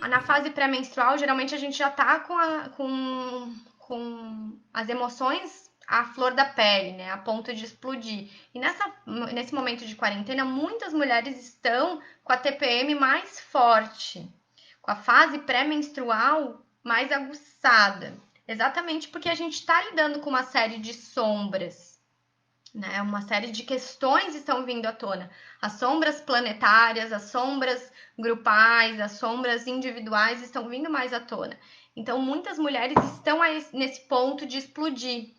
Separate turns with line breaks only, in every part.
Na fase pré-menstrual, geralmente a gente já tá com as emoções à flor da pele, né? A ponto de explodir. E nesse momento de quarentena, muitas mulheres estão com a TPM mais forte, com a fase pré-menstrual mais aguçada. Exatamente porque a gente está lidando com uma série de sombras, né? Uma série de questões estão vindo à tona. As sombras planetárias, as sombras grupais, as sombras individuais estão vindo mais à tona. Então, muitas mulheres estão nesse ponto de explodir.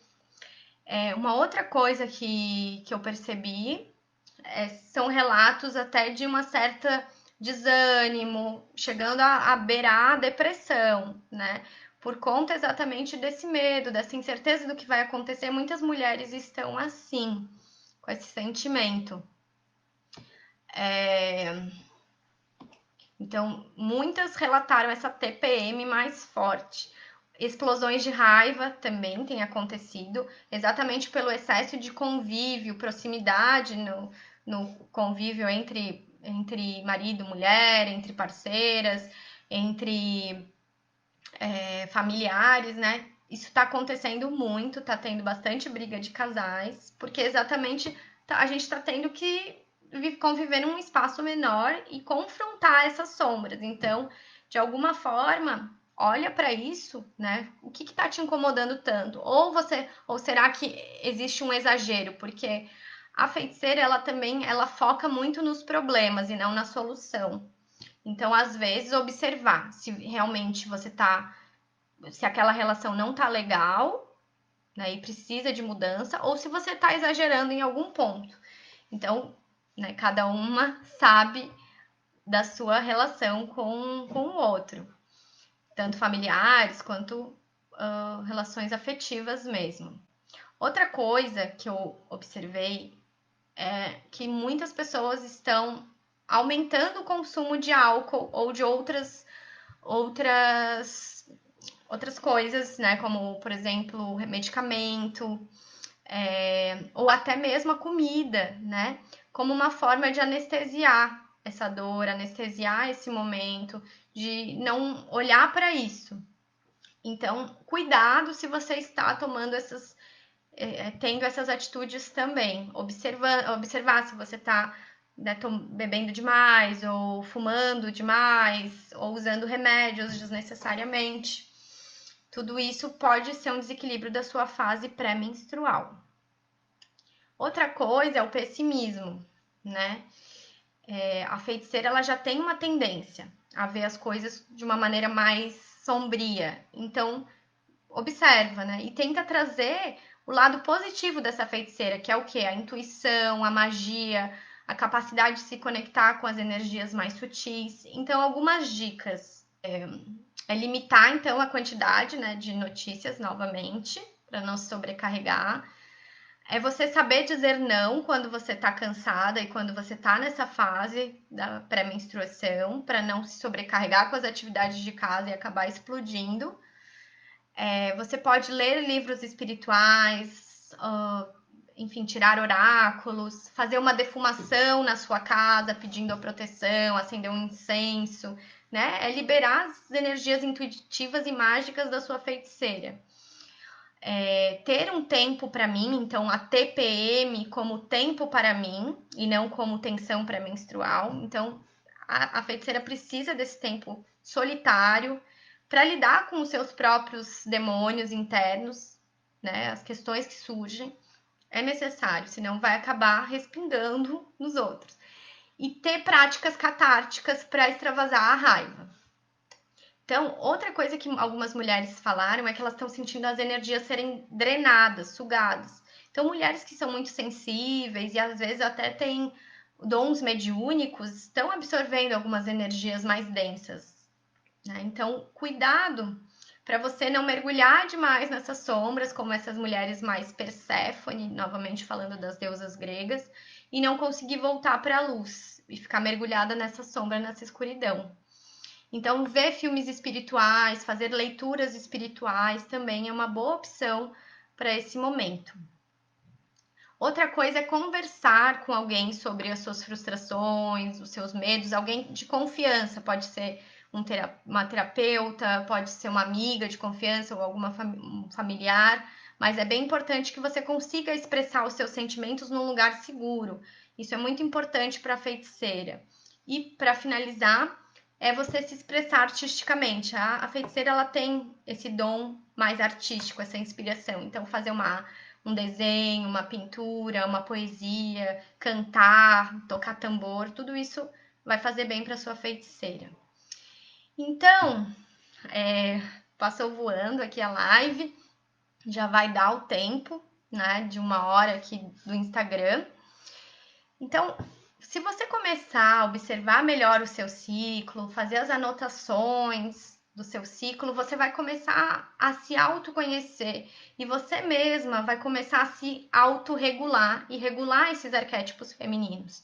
Uma outra coisa que eu percebi são relatos até de uma certa desânimo, chegando a beirar a depressão, né? Por conta exatamente desse medo, dessa incerteza do que vai acontecer, muitas mulheres estão assim, com esse sentimento. Então, muitas relataram essa TPM mais forte. Explosões de raiva também têm acontecido, exatamente pelo excesso de convívio, proximidade no convívio entre marido e mulher, entre parceiras, entre familiares, né? Isso está acontecendo muito, está tendo bastante briga de casais, porque exatamente a gente está tendo que conviver num espaço menor e confrontar essas sombras. Então, de alguma forma, olha para isso, né? O que está te incomodando tanto? Ou será que existe um exagero? Porque a feiticeira, ela foca muito nos problemas e não na solução. Então, às vezes, observar se realmente se aquela relação não tá legal, né, e precisa de mudança, ou se você tá exagerando em algum ponto. Então, né, cada uma sabe da sua relação com o outro, tanto familiares quanto relações afetivas mesmo. Outra coisa que eu observei é que muitas pessoas estão aumentando o consumo de álcool ou de outras coisas, né? Como, por exemplo, medicamento, ou até mesmo a comida, né? Como uma forma de anestesiar essa dor, anestesiar esse momento, de não olhar para isso. Então, cuidado se você está tomando tendo essas atitudes também. Observar se você está, né, bebendo demais, ou fumando demais, ou usando remédios desnecessariamente. Tudo isso pode ser um desequilíbrio da sua fase pré-menstrual. Outra coisa é o pessimismo, né? A feiticeira ela já tem uma tendência a ver as coisas de uma maneira mais sombria. Então, observa, né? E tenta trazer o lado positivo dessa feiticeira, que é o quê? A intuição, a magia, a capacidade de se conectar com as energias mais sutis. Então, algumas dicas. Limitar, então, a quantidade, né, de notícias novamente, para não se sobrecarregar. É você saber dizer não quando você está cansada e quando você está nessa fase da pré-menstruação, para não se sobrecarregar com as atividades de casa e acabar explodindo. Você pode ler livros espirituais, enfim, tirar oráculos, fazer uma defumação na sua casa pedindo a proteção, acender um incenso, né? É liberar as energias intuitivas e mágicas da sua feiticeira. Ter um tempo para mim, então a TPM como tempo para mim e não como tensão pré-menstrual. Então a feiticeira precisa desse tempo solitário para lidar com os seus próprios demônios internos, né? As questões que surgem. É necessário, senão vai acabar respingando nos outros. E ter práticas catárticas para extravasar a raiva. Então, outra coisa que algumas mulheres falaram é que elas estão sentindo as energias serem drenadas, sugadas. Então, mulheres que são muito sensíveis e às vezes até têm dons mediúnicos estão absorvendo algumas energias mais densas, né? Então, cuidado para você não mergulhar demais nessas sombras, como essas mulheres mais Perséfone, novamente falando das deusas gregas, e não conseguir voltar para a luz e ficar mergulhada nessa sombra, nessa escuridão. Então, ver filmes espirituais, fazer leituras espirituais também é uma boa opção para esse momento. Outra coisa é conversar com alguém sobre as suas frustrações, os seus medos, alguém de confiança, pode ser uma terapeuta, pode ser uma amiga de confiança ou alguma um familiar, mas é bem importante que você consiga expressar os seus sentimentos num lugar seguro. Isso é muito importante para a feiticeira. E para finalizar, é você se expressar artisticamente. A feiticeira ela tem esse dom mais artístico, essa inspiração. Então, fazer um desenho, uma pintura, uma poesia, cantar, tocar tambor, tudo isso vai fazer bem para sua feiticeira. Então, passou voando aqui a live, já vai dar o tempo, né, de 1 hora aqui do Instagram. Então, se você começar a observar melhor o seu ciclo, fazer as anotações do seu ciclo, você vai começar a se autoconhecer e você mesma vai começar a se autorregular e regular esses arquétipos femininos.